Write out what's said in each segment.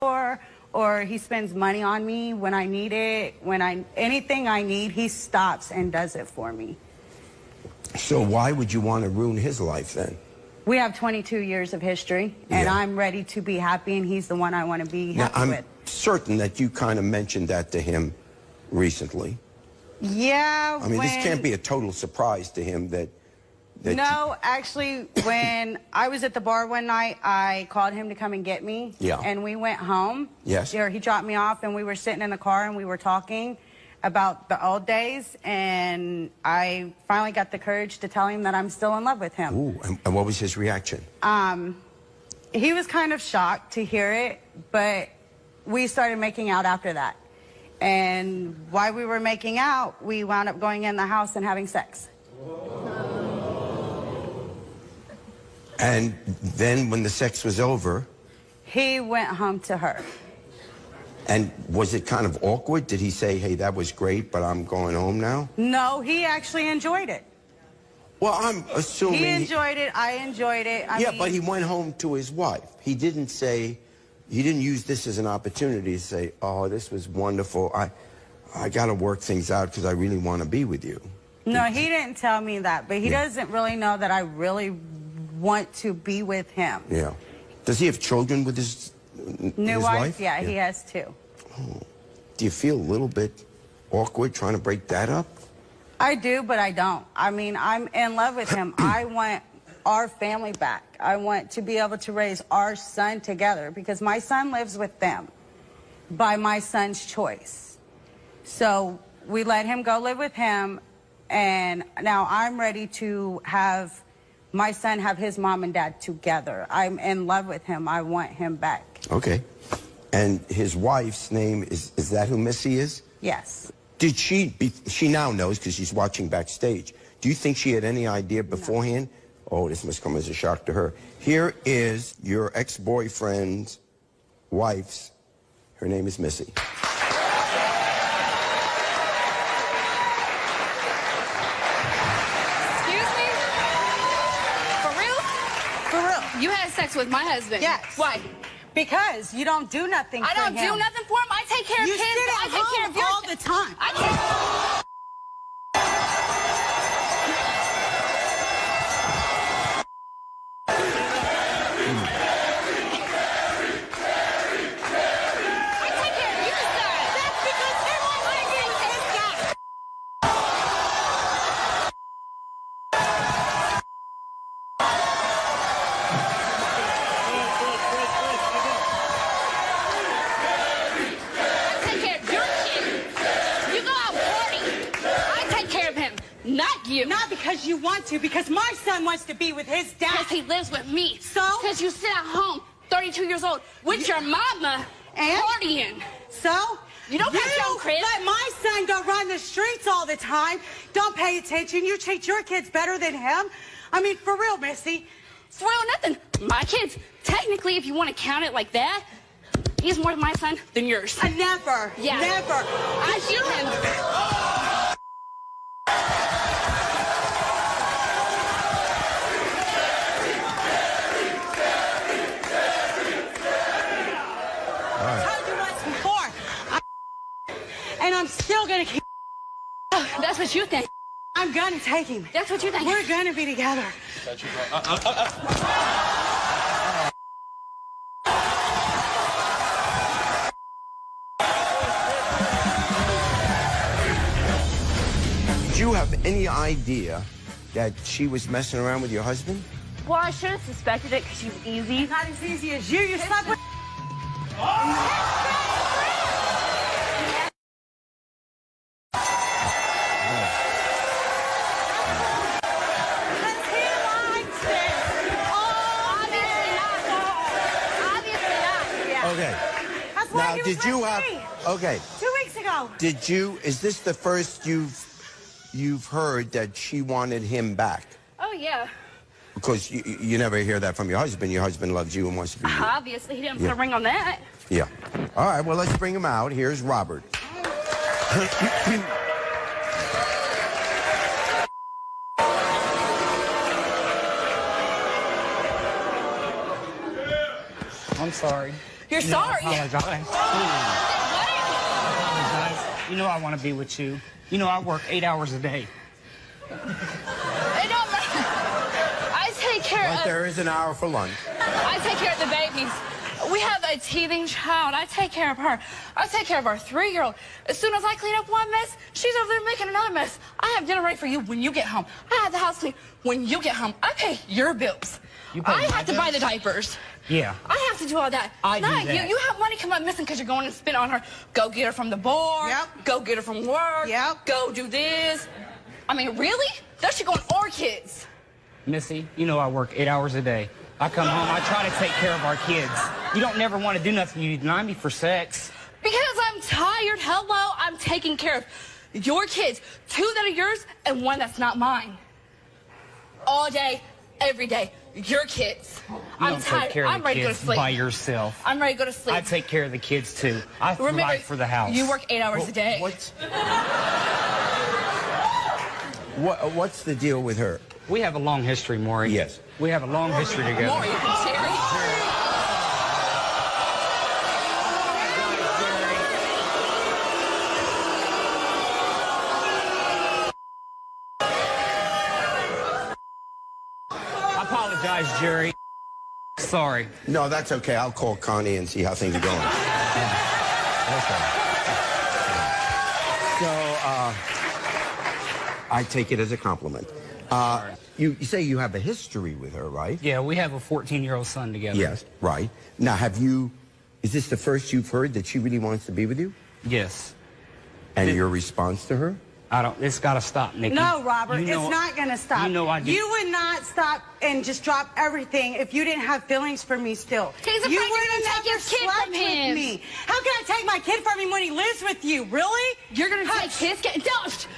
or he spends money on me when I need it. Anything I need, he stops and does it for me. So why would you want to ruin his life then? We have 22 years of history, and I'm ready to be happy, and he's the one I want to be happy with. I'm certain that you kind of mentioned that to him recently. Yeah. I mean, this can't be a total surprise to him that no, actually, when I was at the bar one night, I called him to come and get me. Yeah. And we went home. Yes. He dropped me off, and we were sitting in the car, and we were talking about the old days, and I finally got the courage to tell him that I'm still in love with him. Ooh, and what was his reaction? He was kind of shocked to hear it, but we started making out after that. And while we were making out, we wound up going in the house and having sex. And then when the sex was over... He went home to her. And was it kind of awkward? Did he say, hey, that was great, but I'm going home now? No, he actually enjoyed it. Well, I'm assuming... He enjoyed it, I enjoyed it. I mean, but he went home to his wife. He didn't say... He didn't use this as an opportunity to say, oh, this was wonderful. I got to work things out because I really want to be with you. No, he didn't tell me that, but he doesn't really know that I really want to be with him. Yeah. Does he have children with his new wife? Yeah, he has 2. Oh. Do you feel a little bit awkward trying to break that up? I do, but I don't. I mean, I'm in love with him. I want our family back. I want to be able to raise our son together because my son lives with them by my son's choice. So we let him go live with him, and now I'm ready to have my son have his mom and dad together. I'm in love with him. I want him back. Okay. And his wife's name, is that who Missy is? Yes. Did she now knows because she's watching backstage. Do you think she had any idea beforehand? No. Oh, this must come as a shock to her. Here is your ex-boyfriend's wife's, her name is Missy. You had sex with my husband. Yes. Why? Because you don't do nothing for him. I don't do nothing for him. I take care of kids. I take care of all the time. Not you. Not because you want to, because my son wants to be with his dad. Because he lives with me. So? Because you sit at home, 32 years old, with your mama, and partying. So? You don't have your own crib. Let my son go run the streets all the time. Don't pay attention. You treat your kids better than him. I mean, for real, Missy. For real, nothing. My kids, technically, if you want to count it like that, he's more my son than yours. Never. Yeah. Never. I shoot him. And I'm still gonna keep. Oh, that's what you think. I'm gonna take him. That's what you think. We're gonna be together. Did you have any idea that she was messing around with your husband? Well, I should have suspected it because she's easy. Not as easy as you. You slept with. Okay. That's why Now, did you have? Okay. 2 weeks ago. Did you? Is this the first you've heard that she wanted him back? Oh yeah. Because you never hear that from your husband. Your husband loves you and wants to be with you. Obviously, he didn't put a ring on that. Yeah. All right. Well, let's bring him out. Here's Robert. I'm sorry. You're sorry. Apologize. Apologize. You know I want to be with you. You know I work 8 hours a day. It don't matter. I take care But of... there is an hour for lunch. I take care of the babies. We have a teething child. I take care of her. I take care of our 3-year-old. As soon as I clean up one mess, she's over there making another mess. I have dinner ready for you when you get home. I have the house clean when you get home. I pay your bills. You pay I my have to buy the bills? diapers. Yeah. I have to do all that. I do Not that. You have money come up missing because you're going to spend on her. Go get her from the bar. Yep. Go get her from work. Yep. Go do this. I mean, really? That should go on our kids. Missy, you know I work 8 hours a day. I come home, I try to take care of our kids. You don't never want to do nothing. You deny me for sex. Because I'm tired. Hello, I'm taking care of your kids. 2 that are yours and 1 that's not mine. All day, every day. Your kids. You I'm don't tired. take care of I'm the ready to go to kids sleep. by yourself. I'm ready to go to sleep. I take care of the kids too. I Remember, provide for the house. You work 8 hours a day. What's the deal with her? We have a long history, Maury. Yes. We have a long history together. More, you can Jerry. I apologize, Jerry. Sorry. No, that's okay. I'll call Connie and see how things are going. Okay. So, I take it as a compliment. You say you have a history with her, right? Yeah, we have a 14-year-old son together. Yes, right. Now, is this the first you've heard that she really wants to be with you? Yes. And your response to her? It's got to stop, Nikki. No, Robert, You know- it's not going to stop. You know I do. You would not stop and just drop everything if you didn't have feelings for me still. He's afraid you you're would gonna have take never his kid slept from him. with me. How can I take my kid from him when he lives with you? Really? You're going to take his kid. Don't.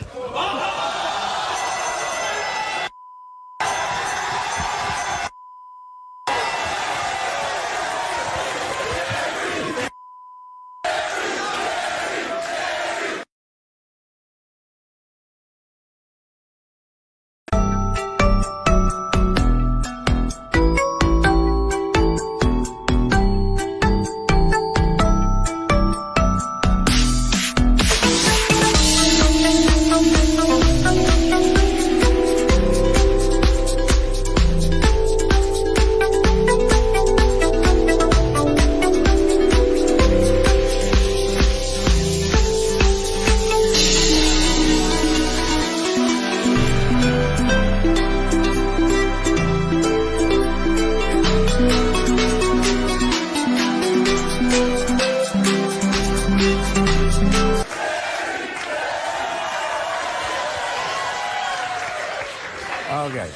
Okay.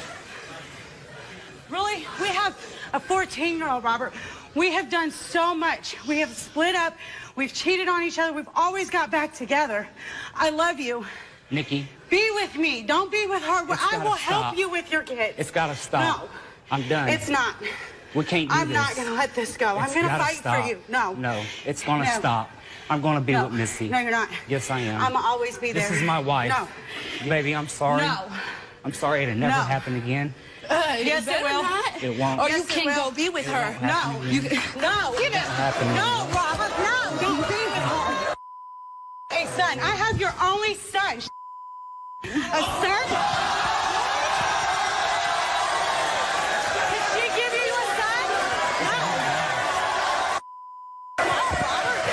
Really? We have a 14-year-old, Robert. We have done so much. We have split up. We've cheated on each other. We've always got back together. I love you. Nikki, Be with me. Don't be with her. It's I gotta will help stop. you with your kids. it's got to stop. No. I'm done. It's not. We can't do I'm this. not going to let this go. I'm It's going to gotta fight stop. for you. No. No, it's going to No. stop. I'm going to be No. with Missy. No, you're not. Yes, I am. I'm going to always be there. This is my wife. No. Baby, I'm sorry. No. I'm sorry it'll never No. happen again. Yes, it will. It won't. Or Yes, you it can will. go be with her. No. You, No. Give it. Happen. No, Robert. No. Don't be with her. Hey, son, I have your only son. A son? Did she give you a son? No. No, Robert.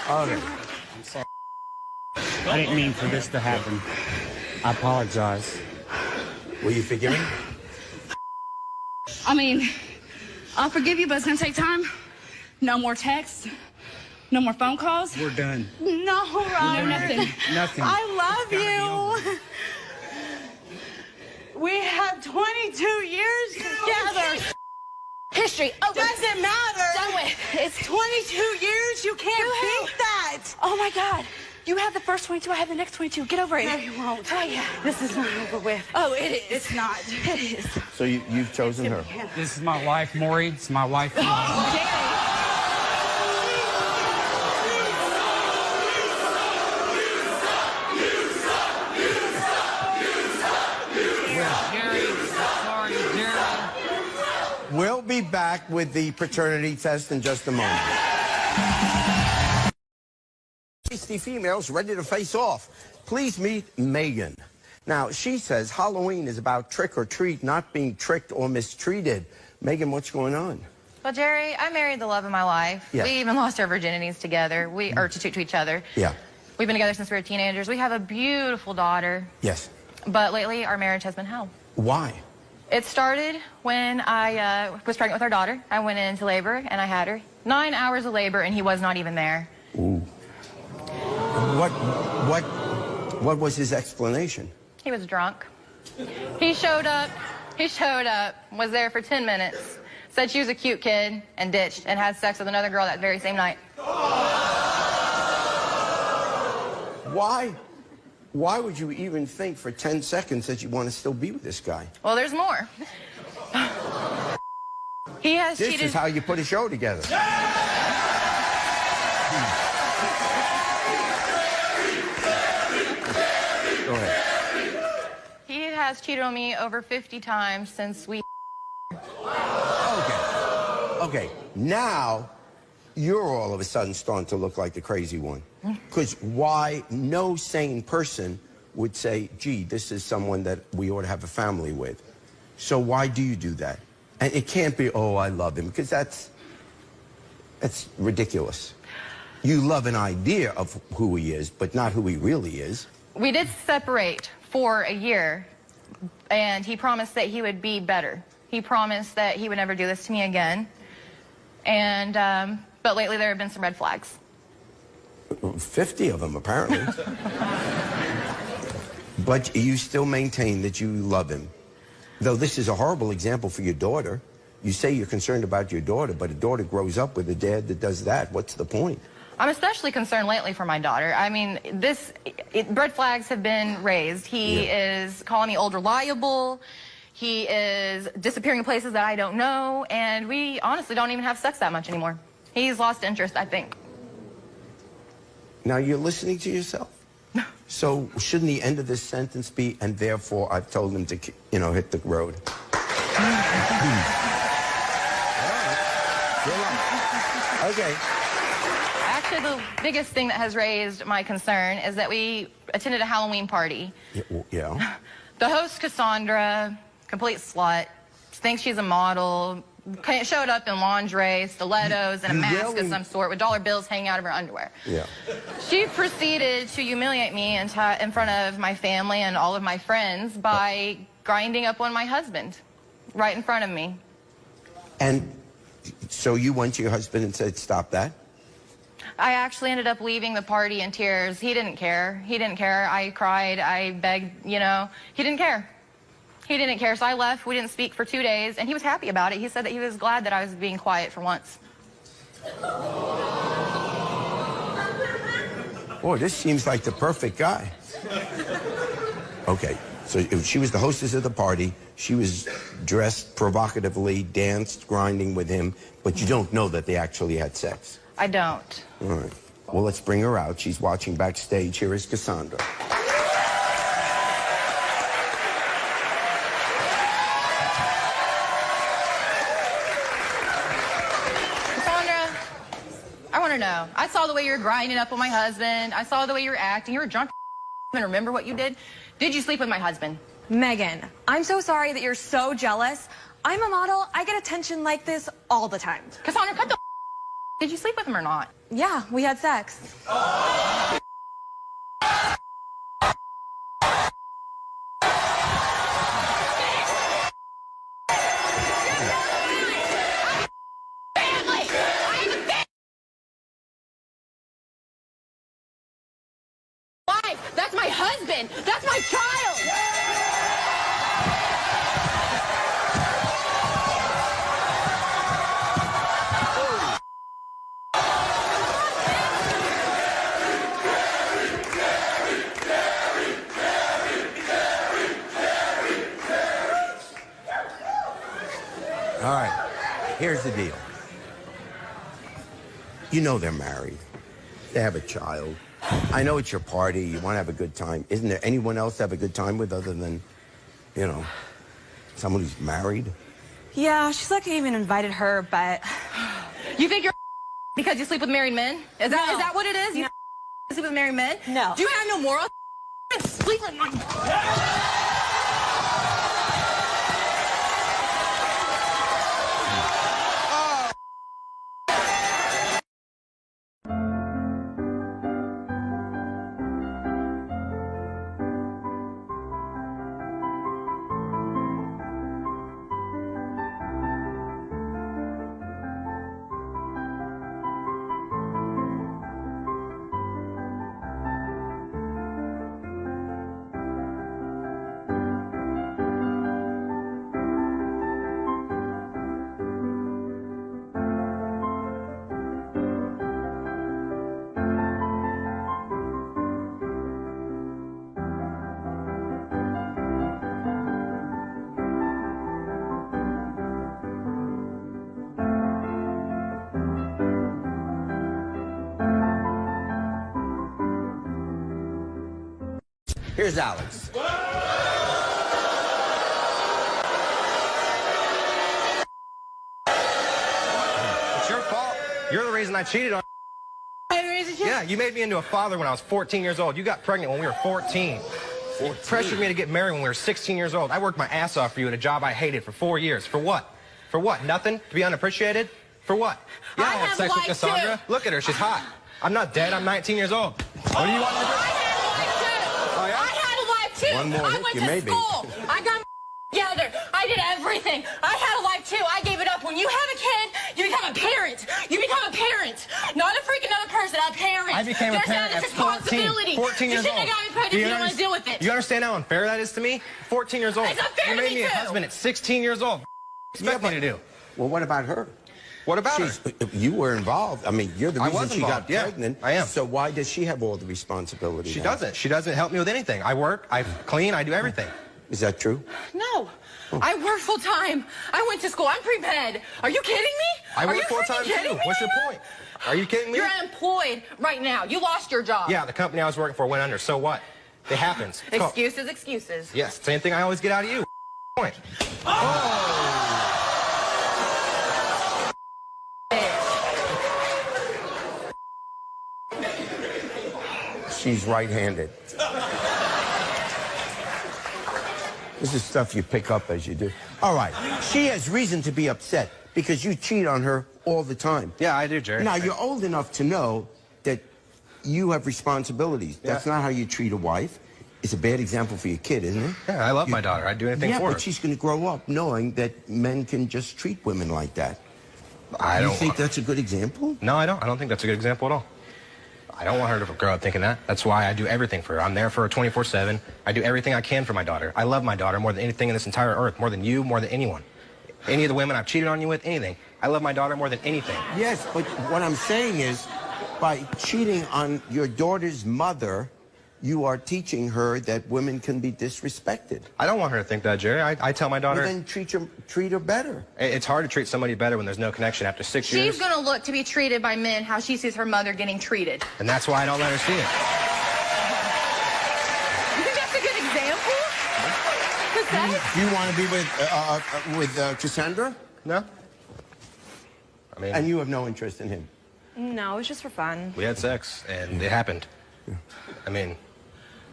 Okay. I didn't mean for this to happen. I apologize. Will you forgive me? I mean, I'll forgive you, but it's going to take time. No more texts. No more phone calls. We're done. No, Robert. nothing. Nothing. I love you. We have 22 years together. His history. Over. Doesn't matter. Done with. It's 22 years. You can't Woohoo. beat that. Oh my God. You have the first 22, I have the next 22. Get over it. No, you won't. Oh, yeah. This is not over with. Oh, it is. It's not. It is. So you've chosen her. This is my wife, Maury. It's my wife. We'll be back with the paternity test in just a moment. Tasty females ready to face off. Please meet Megan. Now, she says Halloween is about trick or treat, not being tricked or mistreated. Megan, what's going on? Well, Jerry, I married the love of my life. Yeah. We even lost our virginities together. Or to each other. Yeah. We've been together since we were teenagers. We have a beautiful daughter. Yes. But lately, our marriage has been hell. Why? It started when I was pregnant with our daughter. I went into labor, and I had her. 9 hours of labor, and he was not even there. Ooh. What was his explanation? He was drunk. He showed up, was there for 10 minutes, said she was a cute kid, and ditched, and had sex with another girl that very same night. Why would you even think for 10 seconds that you want to still be with this guy? Well, there's more. He has This cheated. is how you put a show together. Go ahead. He has cheated on me over 50 times since we... Okay, now you're all of a sudden starting to look like the crazy one. Because why no sane person would say, gee, this is someone that we ought to have a family with. So why do you do that? And it can't be, oh, I love him, because that's ridiculous. You love an idea of who he is, but not who he really is. We did separate for a year, and he promised that he would be better. He promised that he would never do this to me again. And, but lately there have been some red flags. 50 of them, apparently. But you still maintain that you love him. Though this is a horrible example for your daughter. You say you're concerned about your daughter, but a daughter grows up with a dad that does that. What's the point? I'm especially concerned lately for my daughter. I mean, red flags have been raised. He is calling me old reliable. He is disappearing in places that I don't know. And we honestly don't even have sex that much anymore. He's lost interest, I think. Now you're listening to yourself. So shouldn't the end of this sentence be, and therefore I've told him to, hit the road? Okay. Actually, the biggest thing that has raised my concern is that we attended a Halloween party. Yeah. The host, Cassandra, complete slut, thinks she's a model, showed up in lingerie, stilettos, and a mask of some sort with dollar bills hanging out of her underwear. Yeah. She proceeded to humiliate me in front of my family and all of my friends by grinding up on my husband right in front of me. And so you went to your husband and said, stop that? I actually ended up leaving the party in tears. He didn't care. He didn't care. I cried. I begged, He didn't care. He didn't care, so I left. We didn't speak for 2 days, and he was happy about it. He said that he was glad that I was being quiet for once. Boy, this seems like the perfect guy. Okay, so she was the hostess of the party. She was dressed provocatively, danced, grinding with him, but you don't know that they actually had sex. I don't. All right. Well, let's bring her out. She's watching backstage. Here is Cassandra. I want to know. I saw the way you were grinding up on my husband. I saw the way you were acting. You were drunk and remember what you did? Did you sleep with my husband? Megan, I'm so sorry that you're so jealous. I'm a model. I get attention like this all the time. Cassandra, cut the Did you sleep with him or not? Yeah, we had sex. That's my husband. That's my child. Here's the deal. You know they're married. They have a child. I know it's your party. You want to have a good time. Isn't there anyone else to have a good time with other than, you know, someone who's married? Yeah, she's like I even invited her, but You think you're because you sleep with married men? Is that what it is? You sleep with married men? No. Do you have no moral? Sleep with my... Here's Alex. It's your fault. You're the reason I cheated on you. Yeah, you made me into a father when I was 14 years old. You got pregnant when we were 14. You pressured me to get married when we were 16 years old. I worked my ass off for you at a job I hated for 4 years. For what? For what? Nothing? To be unappreciated? For what? Yeah, I had sex with Cassandra. Look at her. She's hot. I'm not dead. I'm 19 years old. What do you want me to do? I had a life too. One more I hit, went you to may be. school. I got together. I did everything. I had a life too. I gave it up. When you have a kid, you become a parent. You become a parent. Not a freaking other person, a parent. I became a parent at 14. 14 years You old. shouldn't have got me pregnant if you don't want to deal with it. You understand how unfair that is to me? 14 years old. It's unfair You to made me me a too. husband at 16 years old. Expect me to do? Well, what about her? What about her? You were involved. I mean, you're the I reason was she got involved, yeah. pregnant. I am. So why does she have all the responsibility? She now? doesn't. She doesn't help me with anything. I work, I clean, I do everything. Is that true? No. I work full time. I went to school. I'm pre-med. Are you kidding me? I Are work you full time freaking kidding too. me What's your right now? point? Are you kidding me? You're unemployed right now. You lost your job. Yeah, the company I was working for went under. So what? It happens. It's called- Excuses, excuses. Yes, same thing I always get out of you. Point. She's right-handed. This is stuff you pick up as you do. All right. She has reason to be upset because you cheat on her all the time. Yeah, I do, Jerry. Now, you're old enough to know that you have responsibilities. That's not how you treat a wife. It's a bad example for your kid, isn't it? Yeah, I love my daughter. I'd do anything Yeah, for her. but she's going to grow up knowing that men can just treat women like that. I You don't think that's a good example? No, I don't. I don't think that's a good example at all. I don't want her to grow up thinking that. That's why I do everything for her. I'm there for her 24/7. I do everything I can for my daughter. I love my daughter more than anything in this entire earth, more than you, more than anyone. Any of the women I've cheated on you with, anything. I love my daughter more than anything. Yes, but what I'm saying is, by cheating on your daughter's mother, you are teaching her that women can be disrespected. I don't want her to think that, Jerry. I tell my daughter... Well, then treat her better. It's hard to treat somebody better when there's no connection after 6 years. She's gonna look to be treated by men how she sees her mother getting treated. And that's why I don't let her see it. You think that's a good example? Pathetic? Do you want to be with Cassandra? No? I mean, And you have no interest in him? no, it's just for fun. we had sex, and it happened. I mean,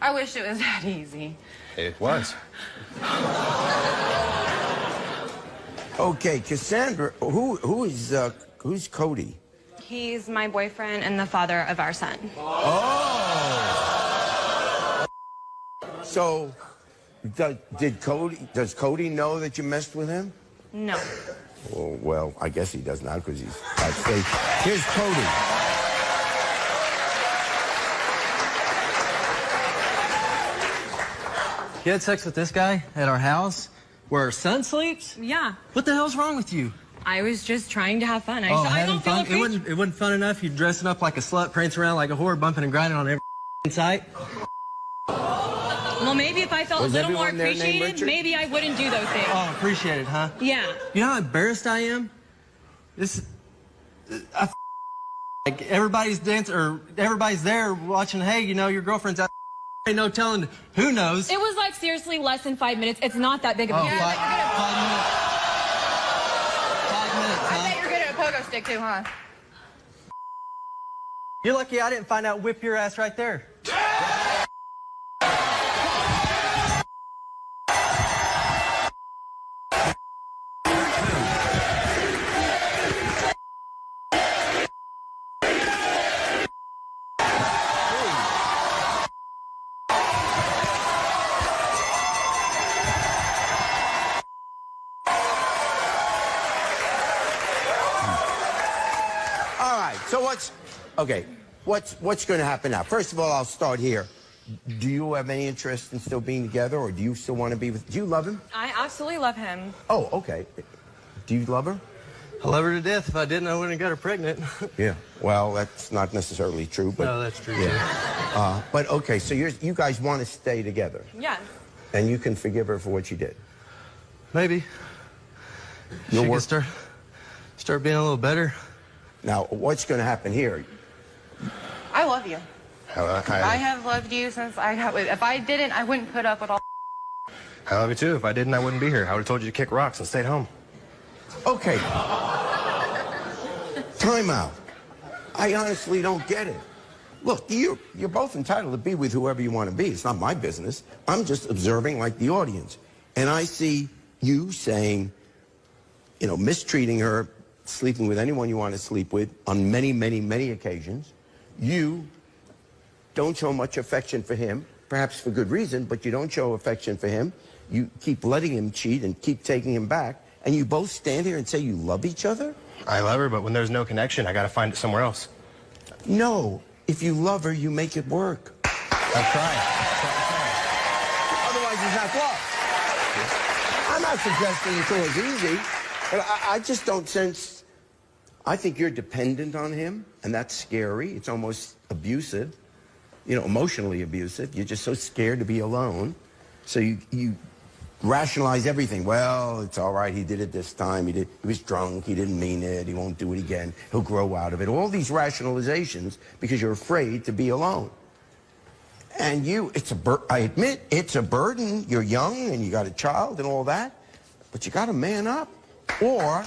I wish it was that easy. it was. Okay, Cassandra, who's Cody? He's my boyfriend and the father of our son. Oh! So, does Cody know that you messed with him? No. Oh, well, I guess he does now because he's backstage. Here's Cody. You had sex with this guy at our house where our son sleeps? Yeah. What the hell's wrong with you? I was just trying to have fun. I Having don't feel fun? appreciated. It wasn't fun enough? You dressing up like a slut, prancing around like a whore, bumping and grinding on every site? Well, maybe if I felt Was a little more everyone there named appreciated, Richard? maybe I wouldn't do those things. Oh, appreciate it, huh? Yeah. You know how embarrassed I am This, like everybody's dancing or everybody's there watching. Hey, you know your girlfriend's out. Ain't no telling who knows. It was like seriously less than 5 minutes. It's not that big of a deal. 5 minutes. 5 minutes, I huh? bet you're good at a pogo stick too, huh? You're lucky I didn't find out whip your ass right there. All right, so what's going to happen now? First of all, I'll start here. Do you have any interest in still being together, or do you still want to be with? Do you love him? I absolutely love him. Oh, okay. Do you love her? I love her to death. If I didn't, I wouldn't have got her pregnant. Yeah. Well, that's not necessarily true, but No, that's true. yeah. But okay, so you guys want to stay together, Yes. and you can forgive her for what she did. Maybe. She You'll can work- start being a little better. Now, what's going to happen here? I love you. I I have loved you since I have. If I didn't, I wouldn't put up with all. love you too. If I didn't, I wouldn't be here. I would have told you to kick rocks and stayed home. Okay. Time out. I honestly don't get it. Look, you're both entitled to be with whoever you want to be. It's not my business. I'm just observing like the audience. And I see you saying, you know, mistreating her, sleeping with anyone you want to sleep with on many, many, many occasions. You don't show much affection for him, perhaps for good reason, but you don't show affection for him. You keep letting him cheat and keep taking him back. And you both stand here and say you love each other? I love her, but when there's no connection, I got to find it somewhere else. No. If you love her, you make it work. I'm trying. Otherwise, it's not love. I'm not suggesting it's always easy, but I just don't sense... I think you're dependent on him, and that's scary. It's almost abusive, you know, emotionally abusive. You're just so scared to be alone. So you rationalize everything. Well, it's all right. He did it this time. He was drunk. He didn't mean it. He won't do it again. He'll grow out of it. All these rationalizations because you're afraid to be alone. And I admit, it's a burden. You're young and you got a child and all that, but you got to man up. Or...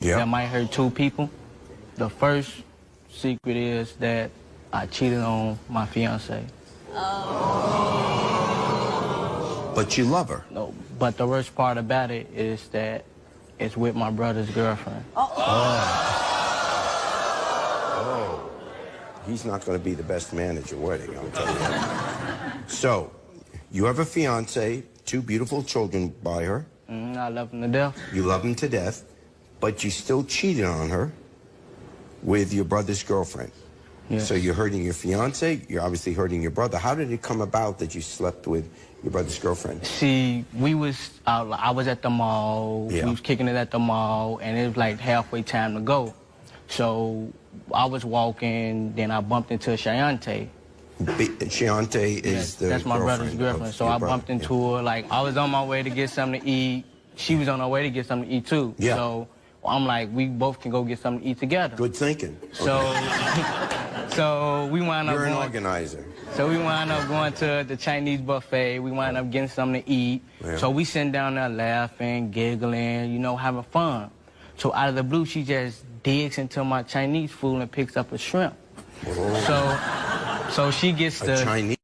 That might hurt two people. The first secret is that I cheated on my fiance. But you love her. No, but the worst part about it is that it's with my brother's girlfriend. He's not going to be the best man at your wedding, I'll tell you that. So, you have a fiance, 2 beautiful children by her. I love him to death. You love him to death, but you still cheated on her with your brother's girlfriend. Yes. So you're hurting your fiance, you're obviously hurting your brother. How did it come about that you slept with your brother's girlfriend? See, I was at the mall, Yeah. we was kicking it at the mall, and it was like halfway time to go. So I was walking, then I bumped into Shayante. Shayante is the That's my brother's girlfriend girlfriend. of So your I brother, bumped into her, like, I was on my way to get something to eat. She was on her way to get something to eat, too. Yeah. So I'm like, we both can go get something to eat together. Good thinking. So, so we wound up You're an going. organizer. So we wound up going to the Chinese buffet. We wound up getting something to eat. Yeah. So we sitting down there laughing, giggling, you know, having fun. So out of the blue, she just digs into my Chinese food and picks up a shrimp. So she gets A the Chinese.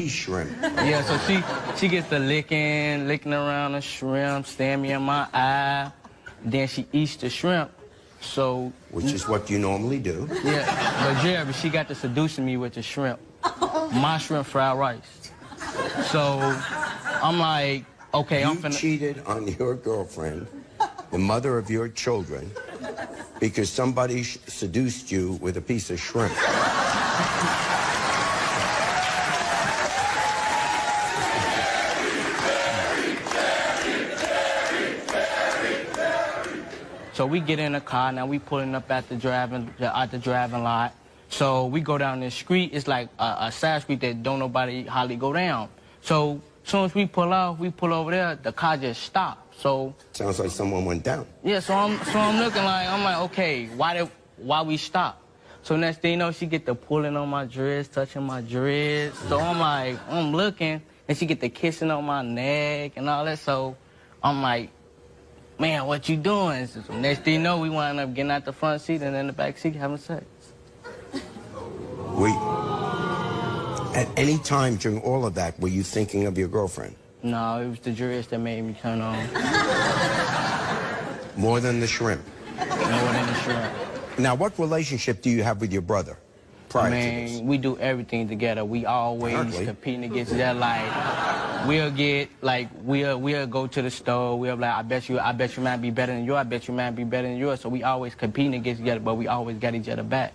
Shrimp. Yeah, so she gets the licking around the shrimp, staring me in my eye. Then she eats the shrimp. So, Which is what you normally do. yeah, but Jerry, she got to seducing me with the shrimp. My shrimp fried rice. So, I'm like, okay, I'm You finna... cheated on your girlfriend, the mother of your children, because somebody seduced you with a piece of shrimp. So we get in the car, now we pulling up at the driving lot. So we go down this street, it's like a side street that don't nobody hardly go down. So as soon as we pull off, we pull over there, the car just stopped. So Sounds like someone went down. yeah, so I'm looking like, I'm like, okay, why we stop? So next thing you know, she get the pulling on my dress, touching my dress. So I'm like, I'm looking, and she get the kissing on my neck and all that. So I'm like, man, what you doing? So next thing you know, we wind up getting out the front seat and in the back seat having sex. At any time during all of that, were you thinking of your girlfriend? No, it was the dress that made me turn on. More than the shrimp? More than the shrimp. Now, what relationship do you have with your brother prior to this? We do everything together. We always Apparently. competing against each other. Like, we'll go to the store. We'll be like, I bet you might be better than yours. I bet you might be better than yours. So we always competing against each other, but we always got each other back.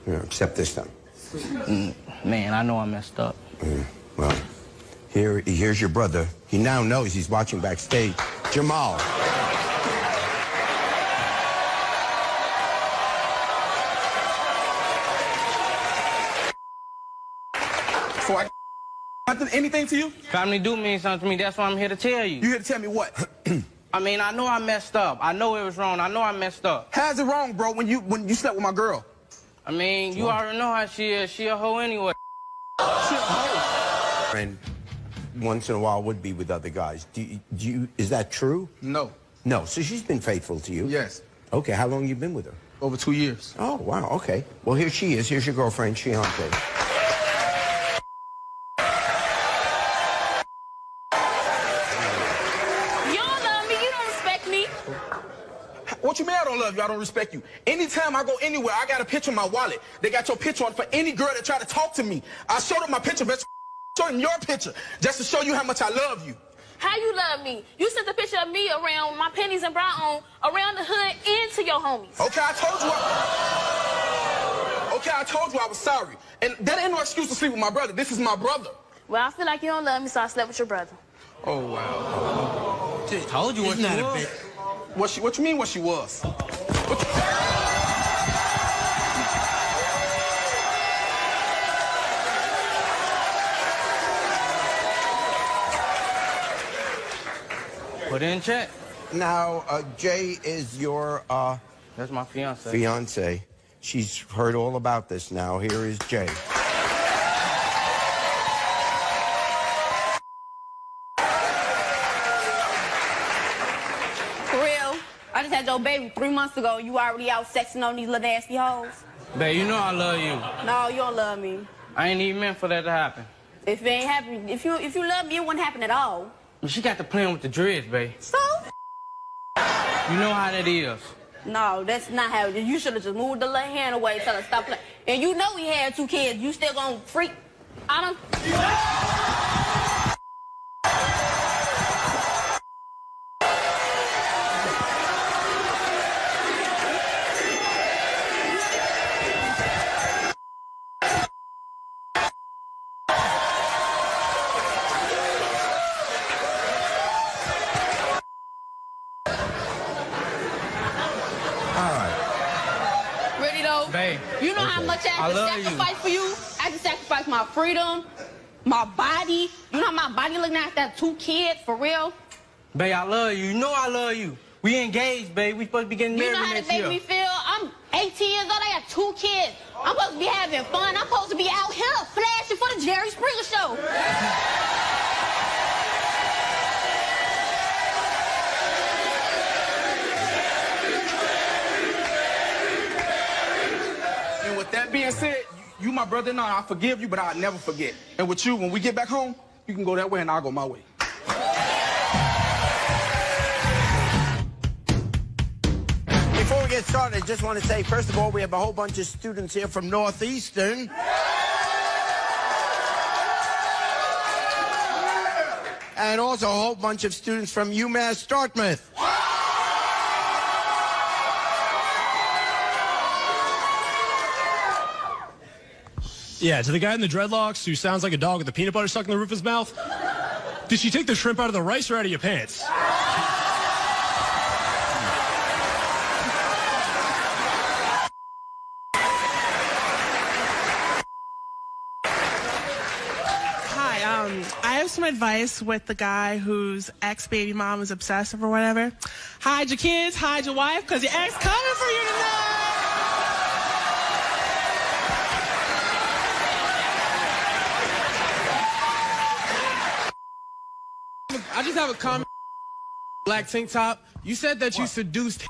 Yeah, except this time. Man, I know I messed up. Well, here's your brother. He now knows he's watching backstage. Jamal. So I nothing, anything to you? Family do mean something to me. That's why I'm here to tell you. You here to tell me what? I mean, I know I messed up. I know it was wrong. I know I messed up. How's it wrong, bro, when you slept with my girl? I mean, you already know how she is. She a hoe anyway. And once in a while would be with other guys. Is that true? No. No. So she's been faithful to you? Yes. Okay, how long you been with her? Over 2 years. Oh, wow, okay. Well, here she is. Here's your girlfriend, Shiante. You don't love me. You don't respect me. What you mean I don't love you? I don't respect you. Anytime I go anywhere, I got a picture in my wallet. They got your picture on for any girl that try to talk to me. I showed them my picture, but show them your picture just to show you how much I love you. How you love me? You sent the picture of me around with my panties and bra on, around the hood, into your homies. Okay, I told you I was sorry. And that ain't no excuse to sleep with my brother. This is my brother. Well, I feel like you don't love me, so I slept with your brother. Oh, wow. Just told you what she was. What you mean what she was? Put it in check. Now, Jay is your That's my fiance. fiance. She's heard all about this now. Here is Jay. For real? I just had your baby 3 months ago. You already out sexing on these little nasty hoes? Babe, you know I love you. No, you don't love me. I ain't even meant for that to happen. If it ain't happen, if you love me, it wouldn't happen at all. She got to playing with the dreads, babe. So? You know how that is. No, that's not how it is. You should have just moved the little hand away, tell her stop playing. And you know he had 2 kids. You still gonna freak? I don't. Ready though? Babe. You know how much I have to sacrifice for you? I have to sacrifice my freedom, my body. You know how my body looking at that 2 kids, for real? Babe, I love you. You know I love you. We engaged, babe. We supposed to be getting You married know how next to make year. me feel? I'm 18 years old. I got 2 kids. I'm supposed to be having fun. I'm supposed to be out here flashing for the Jerry Springer show. And with that being said, you my brother now. I forgive you, but I'll never forget. And with you, when we get back home, you can go that way and I'll go my way. Before get started, I just want to say, first of all, we have a whole bunch of students here from Northeastern. And also a whole bunch of students from UMass Dartmouth. Yeah, to the guy in the dreadlocks who sounds like a dog with a peanut butter stuck in the roof of his mouth. Did she take the shrimp out of the rice or out of your pants? I have some advice with the guy whose ex-baby mom is obsessive or whatever. Hide your kids, hide your wife, because your ex coming for you tonight. I just have a comment. Black tank top. You said that you seduced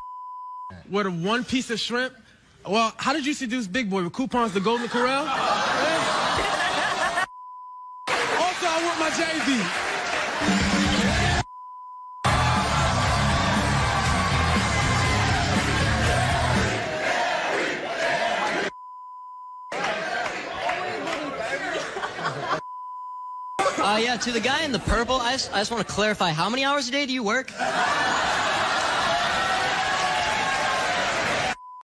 with a one piece of shrimp. Well, how did you seduce Big Boy with coupons to Golden Corral? Also, I want my JV. Yeah, to the guy in the purple, I just want to clarify, how many hours a day do you work?